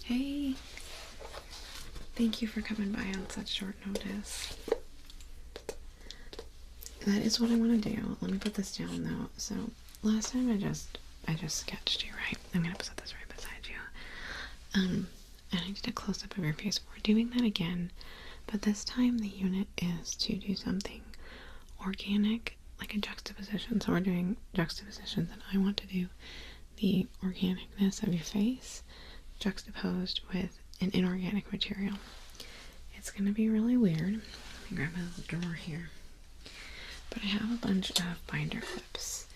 Hey, thank you for coming by on such short notice. That is what I want to do. Let me put this down though. So last time I just sketched you, right? I'm gonna put this right beside you. And I did a close up of your face. We're doing that again, but this time the unit is to do something organic, like a juxtaposition. So we're doing juxtapositions, and I want to do the organicness of your face juxtaposed with an inorganic material. It's gonna be really weird. Let me grab my little drawer here. But I have a bunch of binder clips.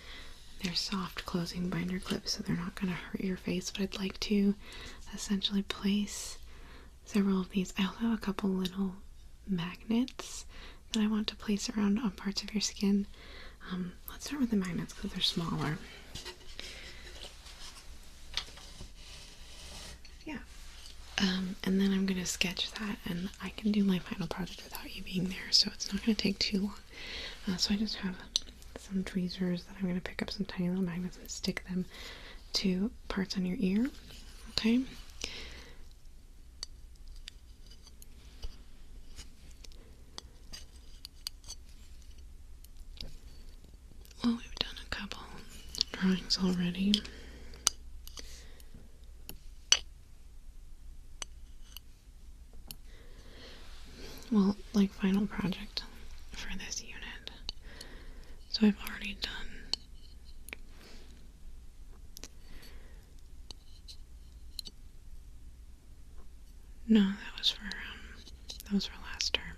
They're soft closing binder clips, so they're not gonna hurt your face, but I'd like to essentially place several of these. I also have a couple little magnets that I want to place around on parts of your skin. Let's start with the magnets because they're smaller. Yeah. And then I'm gonna sketch that, and I can do my final project without you being there, so it's not gonna take too long. So I just have some tweezers that I'm gonna pick up some tiny little magnets and stick them to parts on your ear. Okay. Well, we've done a couple drawings already. Well, like final project for this unit. So I've already done no, that was for last term.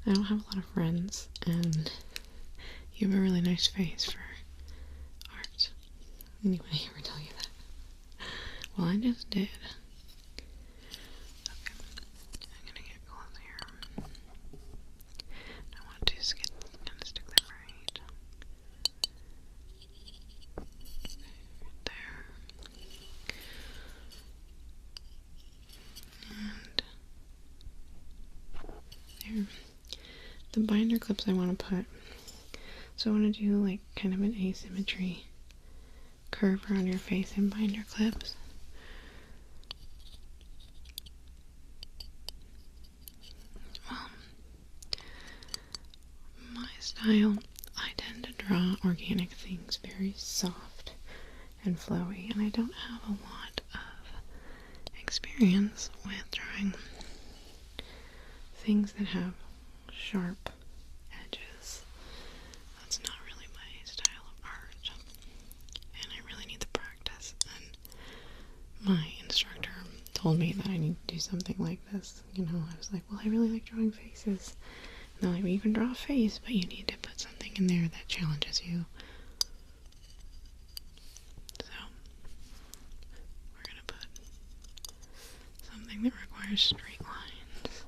I don't have a lot of friends, and you have a really nice face for art. Anybody ever tell you that? Well, I just did. Okay, I'm gonna get close here. I want to kind of stick them right there. And there. The binder clips I want to put. So I want to do like kind of an asymmetry curve around your face in binder clips. Well, my style, I tend to draw organic things very soft and flowy, and I don't have a lot of experience with drawing things that have sharp edges. That's not really my style of art, and I really need the practice. And my instructor told me that I need to do something like this. You know, I was like, well, I really like drawing faces. And they're like, well, you can draw a face, but you need to put something in there that challenges you. So, we're gonna put something that requires straight lines.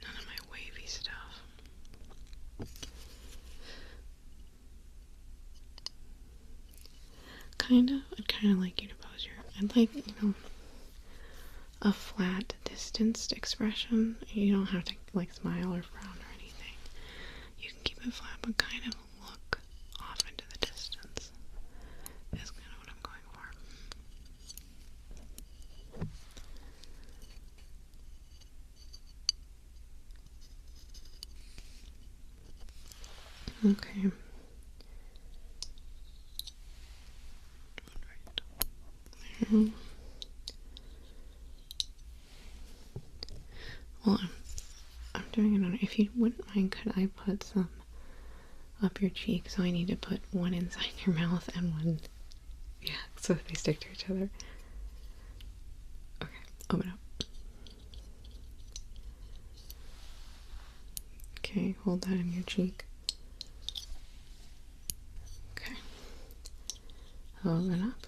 None of my wavy stuff. I'd kind of like you to pose your, I'd like, you know, a flat, distanced expression. You don't have to, like, smile or frown or anything. You can keep it flat, but kind of look off into the distance. That's kind of what I'm going for. Okay. There. Well, I'm doing it on, if you wouldn't mind, could I put some up your cheek? So I need to put one inside your mouth and one, yeah, so they stick to each other. Okay, open up. Okay, hold that in your cheek. Okay, open up.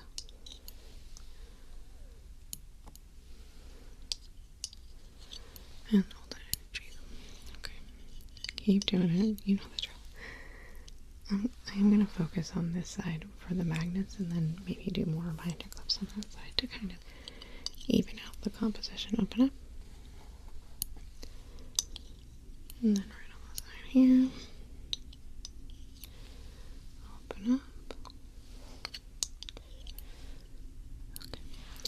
And hold that in your cheek. Okay. Keep doing it. You know the drill. I am going to focus on this side for the magnets, and then maybe do more binder clips on that side to kind of even out the composition. Open up. And then right on the side here. Open up.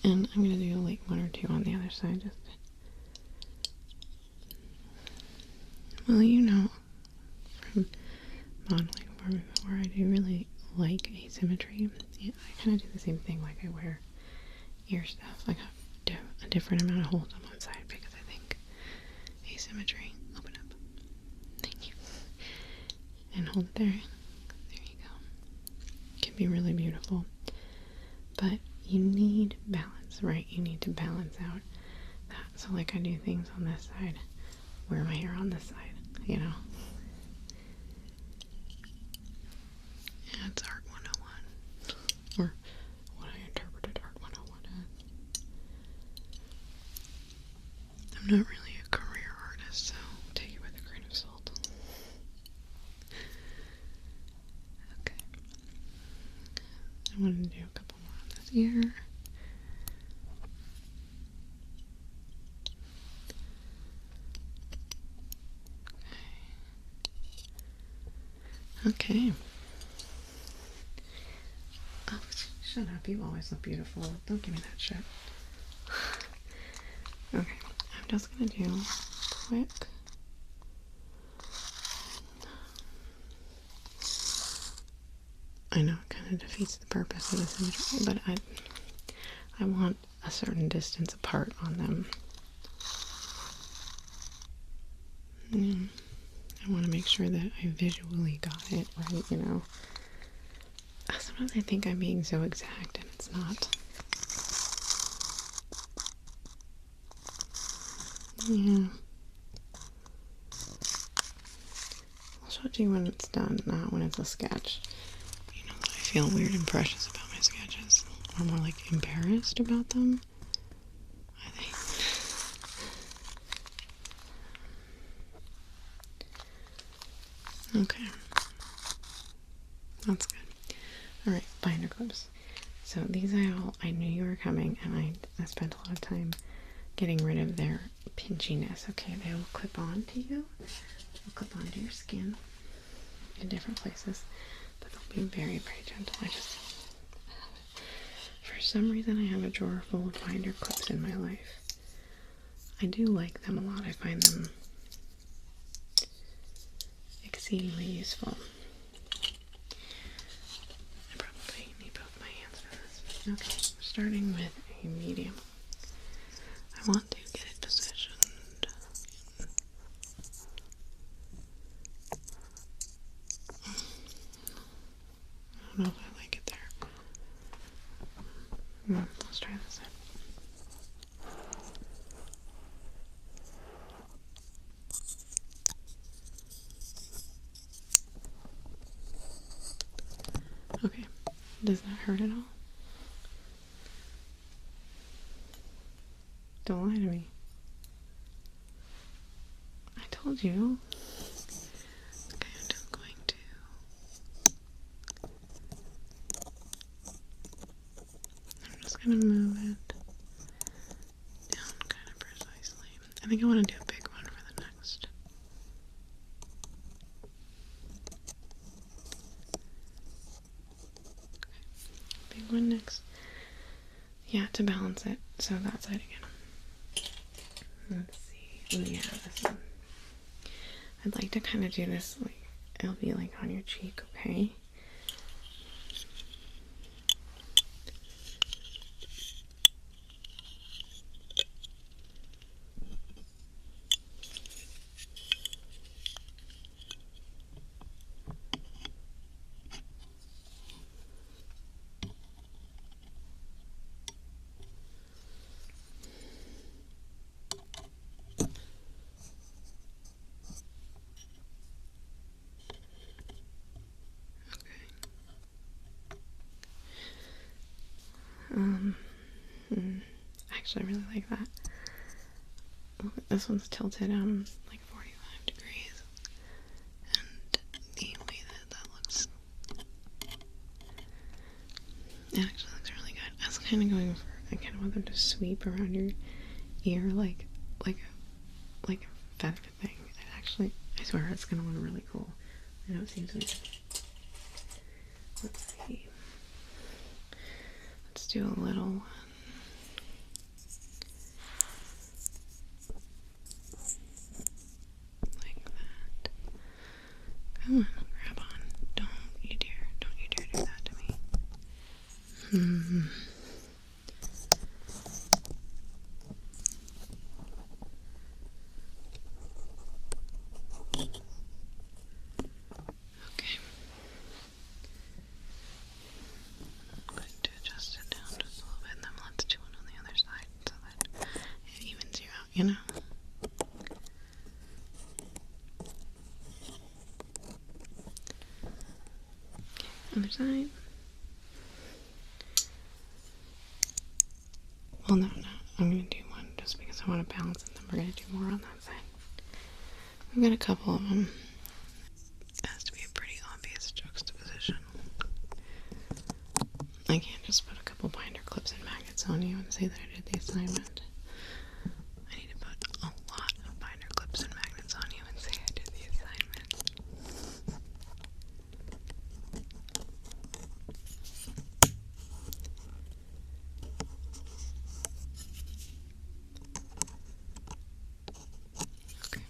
And I'm gonna do like 1 or 2 on the other side. Just well, you know, from modeling for me before, I do really like asymmetry. Yeah, I kind of do the same thing like I wear ear stuff. Like a different amount of holes on one side because I think asymmetry. Open up. Thank you. And hold it there. There you go. It can be really beautiful. But you need balance, right? You need to balance out that. So like I do things on this side, wear my hair on this side, you know? Yeah, it's Art 101. Or what I interpreted Art 101 as. I'm not really a career artist, so take it with a grain of salt. Okay. I wanted to do a couple more on this ear. Okay. Oh, shut up. You always look beautiful. Don't give me that shit. Okay. I'm just gonna do quick. I know it kind of defeats the purpose of the symmetry, but I want a certain distance apart on them. I want to make sure that I visually got it right, you know. Sometimes I think I'm being so exact and it's not. Yeah. I'll show it to you when it's done, not when it's a sketch. You know, I feel weird and precious about my sketches. Or more like embarrassed about them, I think. Okay. That's good. Alright, binder clips. So these I knew you were coming, and I spent a lot of time getting rid of their pinchiness. Okay, they will clip on to you. They'll clip onto your skin in different places, but they'll be very, very gentle. For some reason, I have a drawer full of binder clips in my life. I do like them a lot. I find them exceedingly useful. I probably need both my hands for this. Okay, starting with a medium. I want to get it positioned. I don't know if I like it there. Let's try this side. Okay, does that hurt at all? Don't lie to me. I told you. Okay, I'm just going to. I'm just going to move it down kind of precisely. I think I want to do a big one for the next. Okay, big one next. Yeah, to balance it. So that side again. Let's see. Oh yeah, this one. I'd like to kind of do this like, it'll be like on your cheek, okay? Actually, I really like that. This one's tilted like 45 degrees, and the way that looks, it actually looks really good. I was kind of going for, I kind of want them to sweep around your ear like a feather thing. It actually, I swear, it's gonna look really cool. I know it seems weird. Let's see. Let's do a little one. Hmm. Okay. I'm going to adjust it down just a little bit, and then let's do it on the other side so that it evens you out, you know? Okay, other side. Well, no, I'm going to do one just because I want to balance it, then we're going to do more on that side. We've got a couple of them. It has to be a pretty obvious juxtaposition. I can't just put a couple binder clips and magnets on you and say that I did the assignment. I need to put a lot of binder clips and magnets on you and say I did the assignment. Okay.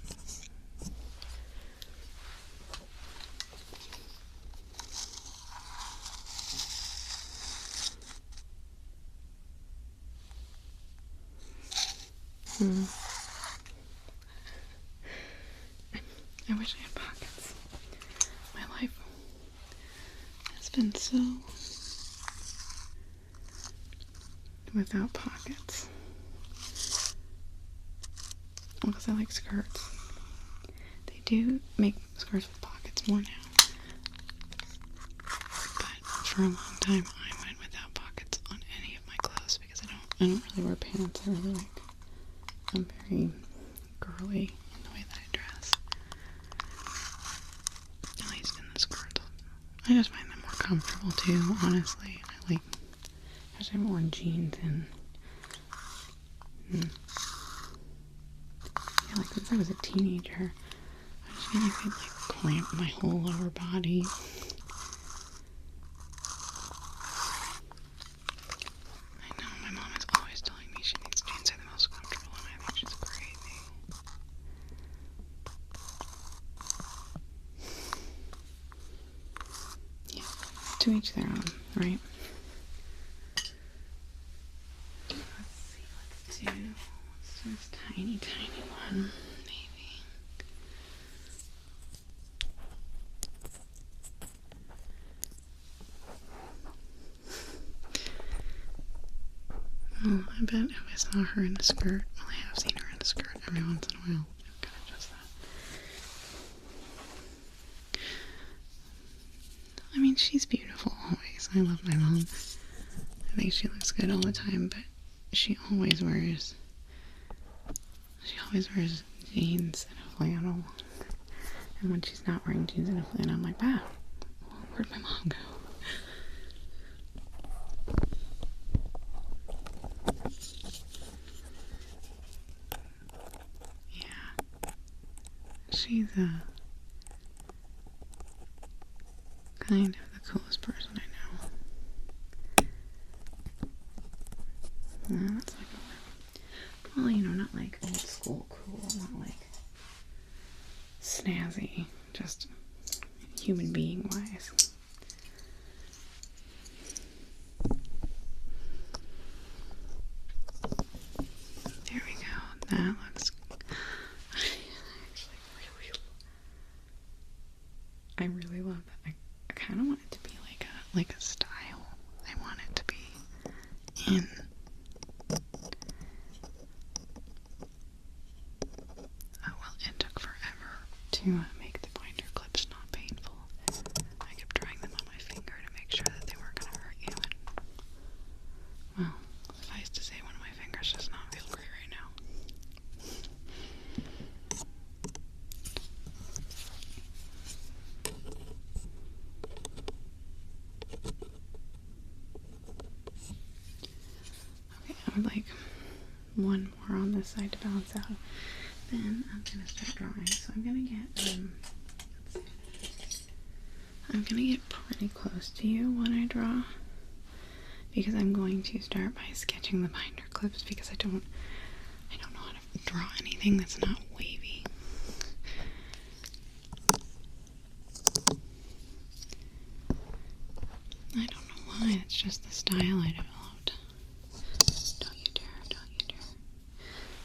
I wish I had pockets. My life has been so without pockets. Well, because I like skirts. They do make skirts with pockets more now. But for a long time I went without pockets on any of my clothes because I don't really wear pants. I really like, I'm very girly in the way that I dress. At least in the skirts. I just find them more comfortable too, honestly. I haven't worn jeans in yeah, like since I was a teenager. I just feel like they'd like cramp my whole lower body. I know, my mom is always telling me she thinks jeans are the most comfortable, and I think she's crazy. Yeah, to each their own, right? Let's do this tiny, tiny one, maybe. Oh, I bet if I saw her in a skirt, well, I have seen her in a skirt every once in a while. I'm gonna adjust that. I mean, she's beautiful always. I love my mom. I think she looks good all the time, but she always wears jeans and a flannel. And when she's not wearing jeans and a flannel, I'm like, wow, where'd my mom go? Yeah. She's kind of the coolest person I know. That's like well, you know, not like old school cool, not like snazzy, just human being wise. There we go. That looks. I really love that. I kind of want it to be like a style. I want it to be in. Oh well, it took forever to make the binder clips not painful. I kept trying them on my finger to make sure that they weren't going to hurt you. And, well, suffice to say, one of my fingers does not feel great right now. Okay, I would like one more on this side to balance out. Then I'm gonna start drawing. So I'm gonna get pretty close to you when I draw, because I'm going to start by sketching the binder clips because I don't know how to draw anything that's not wavy. I don't know why. It's just the style I developed. Don't you dare, don't you dare.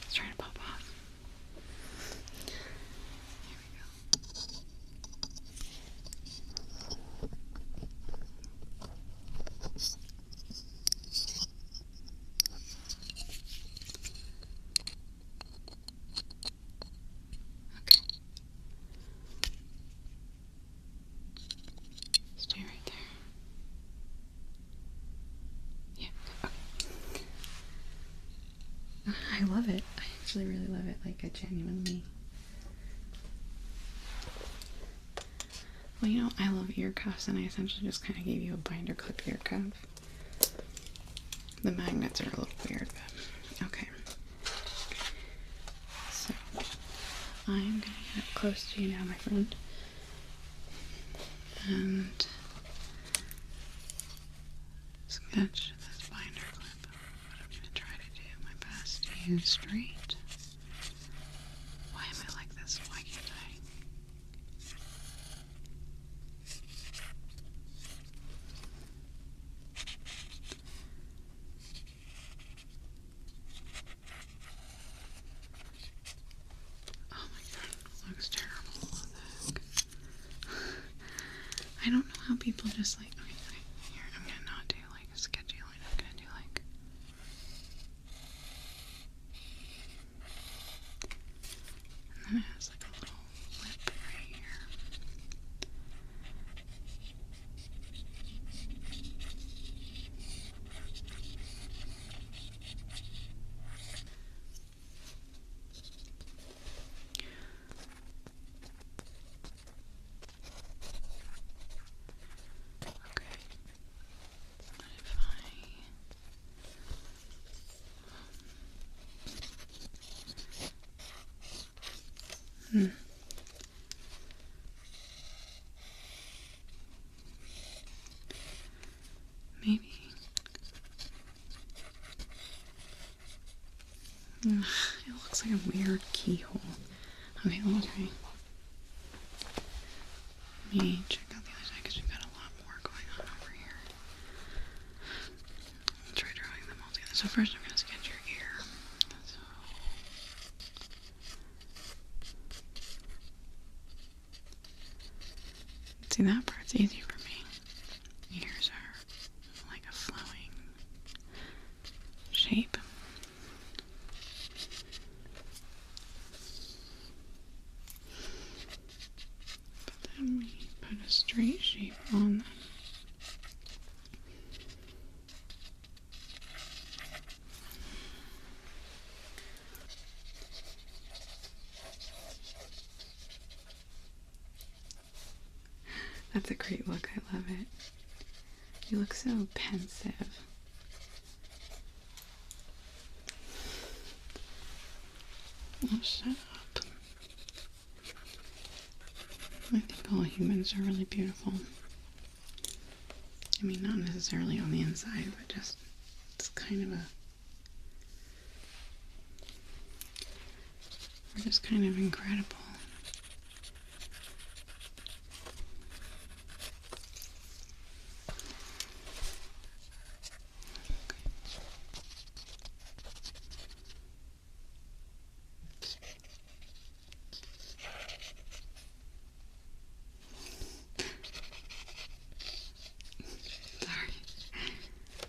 Let's try to pop off. Here we go. Okay. Stay right there. Yeah, okay. I love it. I actually really love it. Like, I genuinely. Well, you know, I love ear cuffs, and I essentially just kind of gave you a binder clip ear cuff. The magnets are a little weird, but okay. So, I'm gonna get close to you now, my friend. And sketch this binder clip. What I'm gonna try to do my best to use straight. Why am I like this? Why can't I? Oh my god, it looks terrible. What the heck? I don't know how people just like, okay, here, I'm gonna not do like a sketchy line, I'm gonna do like, and then it has like a little lip right here. Okay. Maybe. It looks like a weird keyhole. Okay, let me try. Let me check out the other side because we've got a lot more going on over here. I'll try drawing them all together. So first I'm going to sketch your ear. So, see, that part's easy for me. Ears are like a flowing shape. But then we put a straight shape on them. That's a great look. I love it. You look so pensive. Oh, shut up. I think all humans are really beautiful. I mean, not necessarily on the inside, but just, it's kind of a, we're just kind of incredible.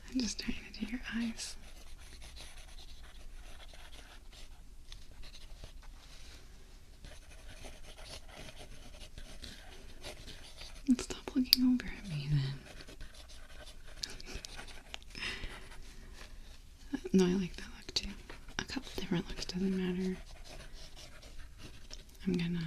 I'm just trying to do your eyes. And stop looking over at me then. No, I like that look too. A couple different looks, doesn't matter. I'm gonna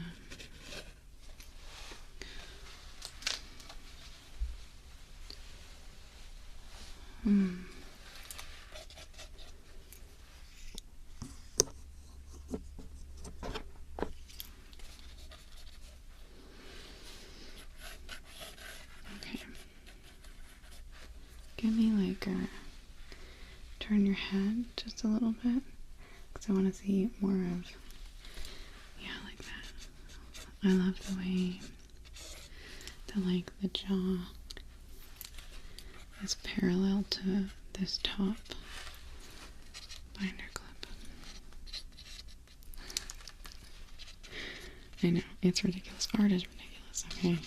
okay. Give me like a, turn your head just a little bit, because I want to see more of, yeah, like that. I love the way, the jaw is parallel to this top binder clip. I know, it's ridiculous. Art is ridiculous, okay?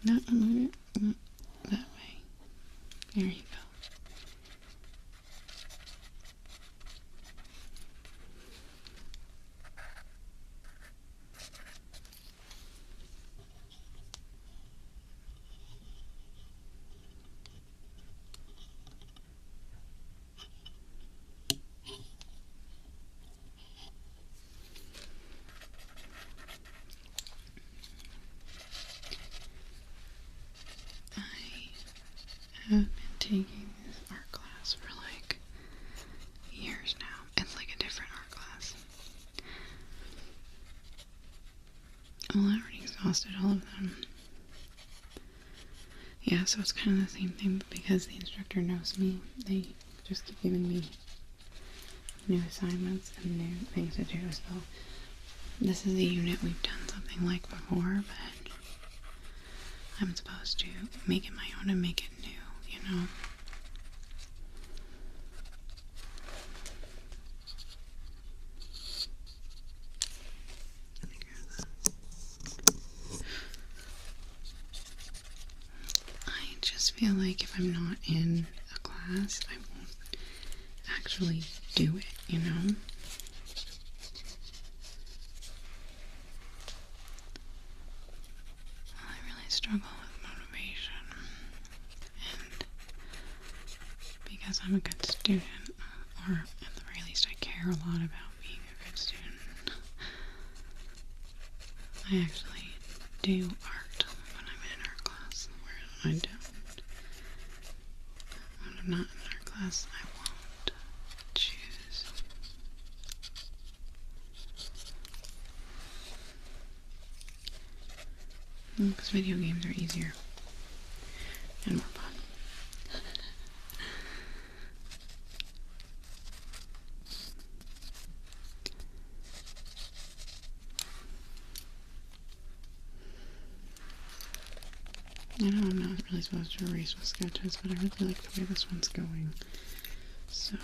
No, move it that way. There you go. I have been taking this art class for like years now. It's like a different art class. Well, I already exhausted all of them. Yeah, so it's kind of the same thing, but because the instructor knows me, they just keep giving me new assignments and new things to do. So this is a unit we've done something like before, but I'm supposed to make it my own and make it new, you know? I just feel like if I'm not in a class, I won't actually do it, you know? I really struggle with motivation, and because I'm a good student, or at the very least I care a lot about being a good student, I actually do art when I'm in art class, where I don't. When I'm not in art class, I won't choose. Because video games are easier and more fun. I know I'm not really supposed to erase with sketches, but I really like the way this one's going. So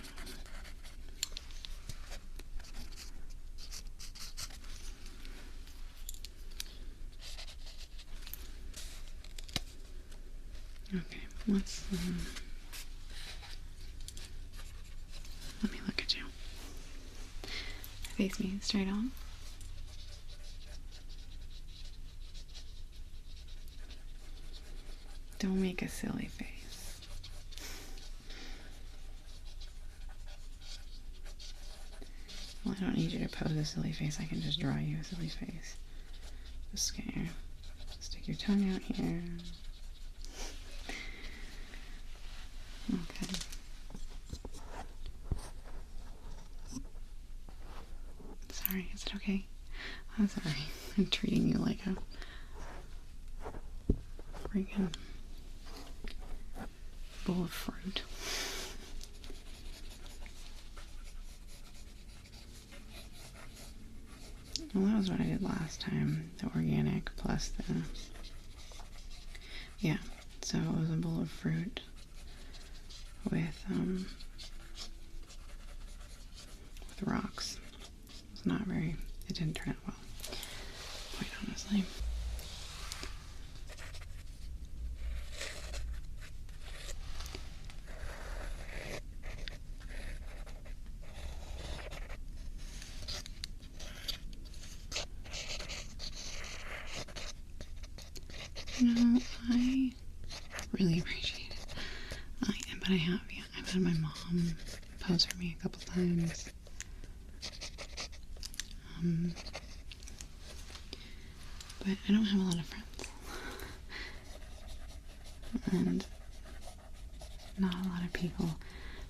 okay, let's let me look at you. Face me straight on. Don't make a silly face. Well, I don't need you to pose a silly face. I can just draw you a silly face. Just gonna stick your tongue out here. Okay. Sorry, is it okay? I'm sorry. I'm treating you like a freaking bowl of fruit. Well, that was what I did last time. The organic plus the... Yeah, so it was a bowl of fruit with rocks. It's not very... It didn't turn out well, quite honestly. No, I really appreciate it. But I have, yeah, I've had my mom pose for me a couple times. But I don't have a lot of friends. And not a lot of people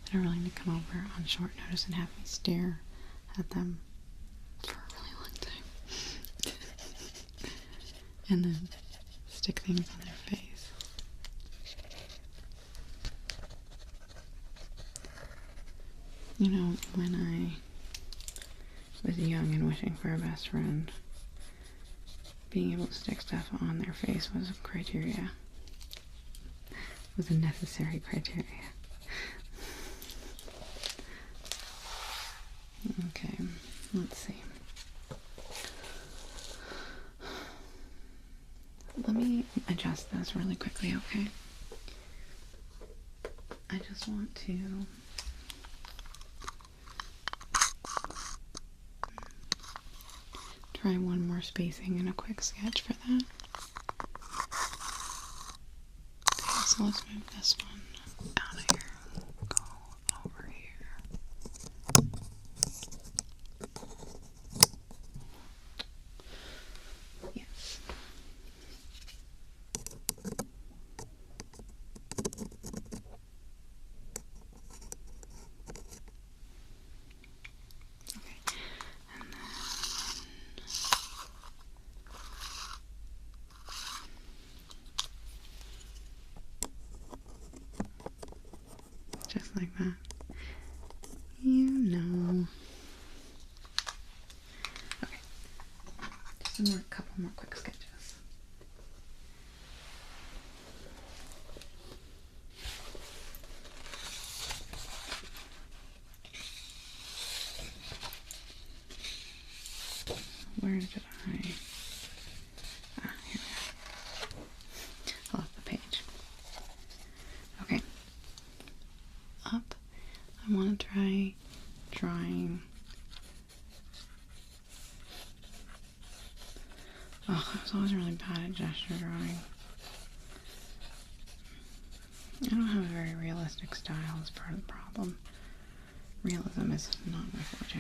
that are willing to come over on short notice and have me stare at them for a really long time. And then stick things on their face. You know, when I was young and wishing for a best friend, being able to stick stuff on their face was a criteria. Was a necessary criteria. Okay, let's see. Let me adjust this really quickly, okay? I just want to try one more spacing and a quick sketch for that. Okay, so let's move this one out of here. Go over here. Yes. Okay. And then just like that. You know. Okay. Just a couple more quick sketches. Where did I? Ah, here we are. I left the page. Okay. Up. I want to try drawing. Oh, I was always really bad at gesture drawing. I don't have a very realistic style as part of the problem. Realism is not my forte.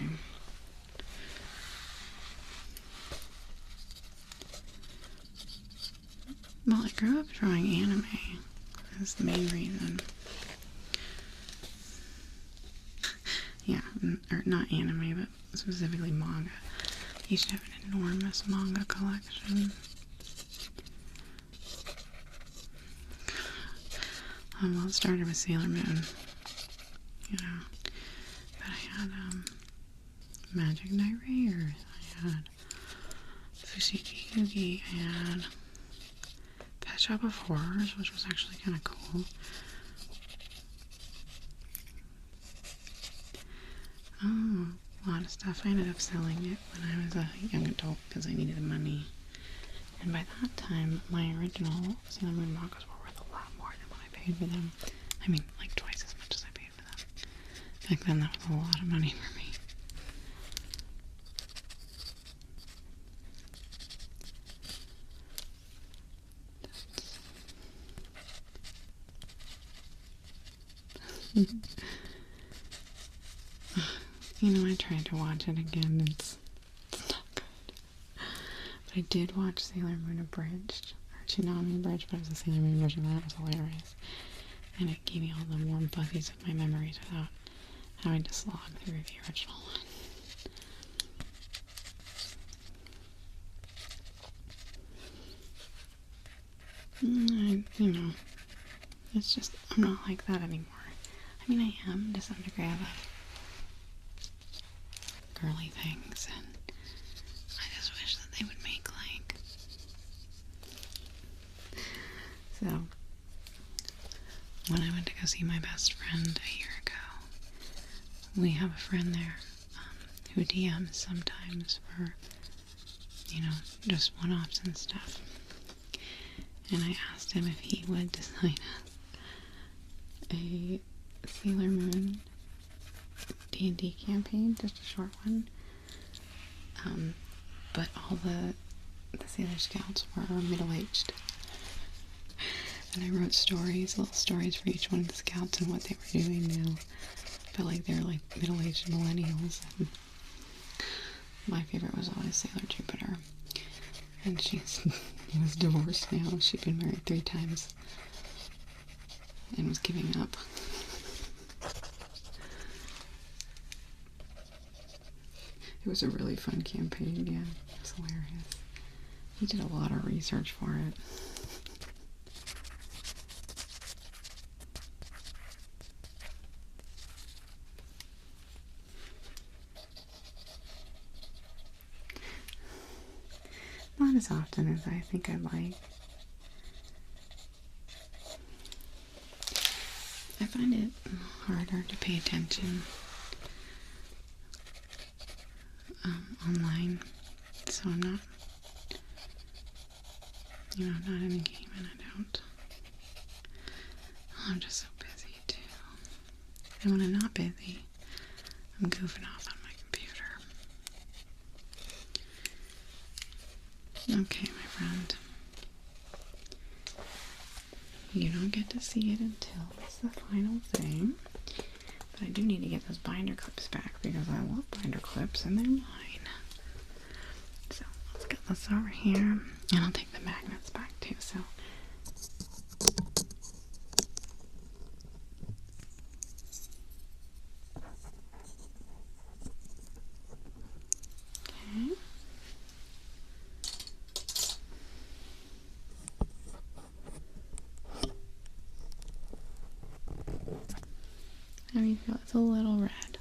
Well, I grew up drawing anime. That's the main reason. Yeah, or not anime, but specifically manga. I used to have an enormous manga collection. Well, it started with Sailor Moon, you know, but I had Magic Knight Raiders, I had Fushigi Yugi, I had Pet Shop of Horrors, which was actually kind of cool. Oh, a lot of stuff. I ended up selling it when I was a young adult because I needed the money. And by that time, my original Sailor Moon mangas were worth a lot more than what I paid for them. I mean, like twice as much as I paid for them. Back then, that was a lot of money for me. You know, I tried to watch it again. It's not good. But I did watch Sailor Moon Abridged, or Tsunami Abridged, but it was a Sailor Moon version, and that was hilarious. And it gave me all the warm fuzzies of my memories without having to slog through the original one. You know, it's just, I'm not like that anymore. I mean, I am to some degree. I have girly things, and I just wish that they would make, like, so, when I went to go see my best friend a year ago, we have a friend there, who DMs sometimes for, you know, just one-offs and stuff, and I asked him if he would design us a Sailor Moon D&D campaign, just a short one. But all the Sailor Scouts were middle-aged. And I wrote stories, little stories for each one of the Scouts and what they were doing now. Felt like they were like middle-aged millennials. And my favorite was always Sailor Jupiter. And she was divorced now. She'd been married 3 times. And was giving up. It was a really fun campaign, yeah. It was hilarious. He did a lot of research for it. not as often as I think I'd like. I find it harder to pay attention online, so I'm not, not in a game and I don't. I'm just so busy too. And when I'm not busy, I'm goofing off on my computer. Okay, my friend. You don't get to see it until it's the final thing. But I do need to get those binder clips back because I love binder clips and they're mine. So let's get this over here. And I'll take the magnets back too, so. Okay. How do you feel? It's a little red.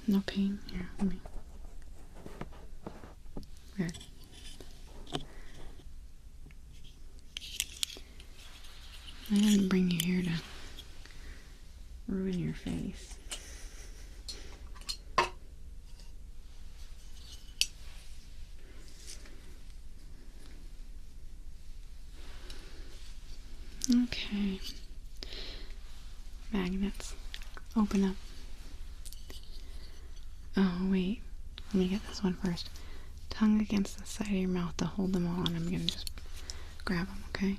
No pain? Here, let me. Red. I didn't bring you here to ruin your face. Okay. Magnets. Open up. Oh, wait. Let me get this one first. Tongue against the side of your mouth to hold them all, and I'm gonna just grab them, okay?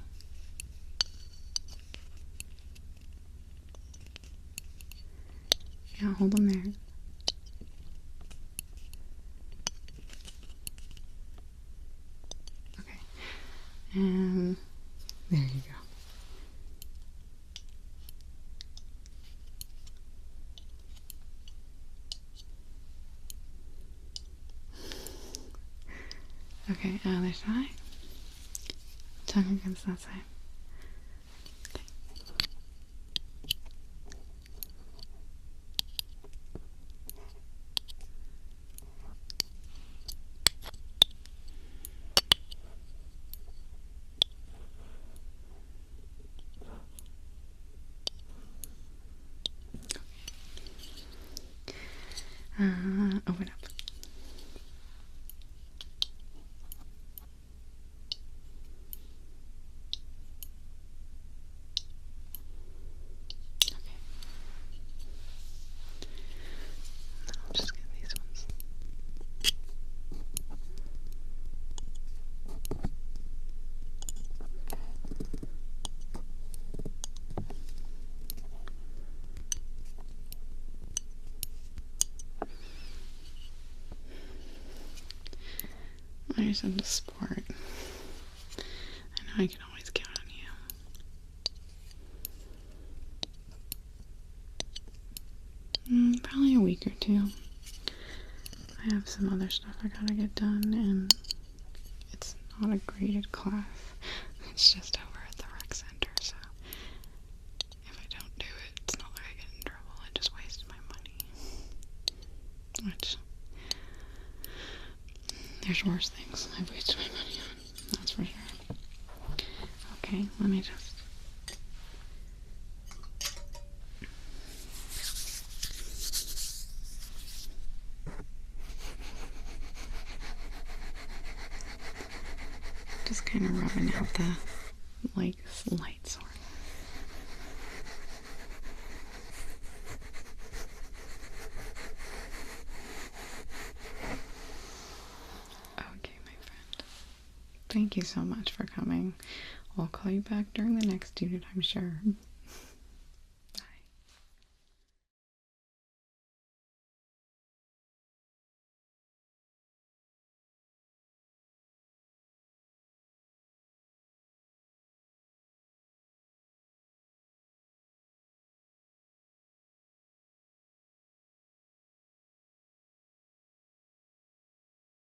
Yeah, hold them there. Okay. And there you go. Okay, other side. Tongue against that side. Okay. Open up. I'll just get these ones. There's into sport. I know I can always count on you. Probably a week or two. I have some other stuff I gotta get done, and it's not a graded class. It's just over at the rec center, so if I don't do it, it's not like I get in trouble. I just wasted my money. Which, there's worse things I've wasted my money on, that's for sure. Okay, let me just. Just kind of rubbing out the, like, slight soreness. Okay, my friend. Thank you so much for coming. I'll call you back during the next unit, I'm sure.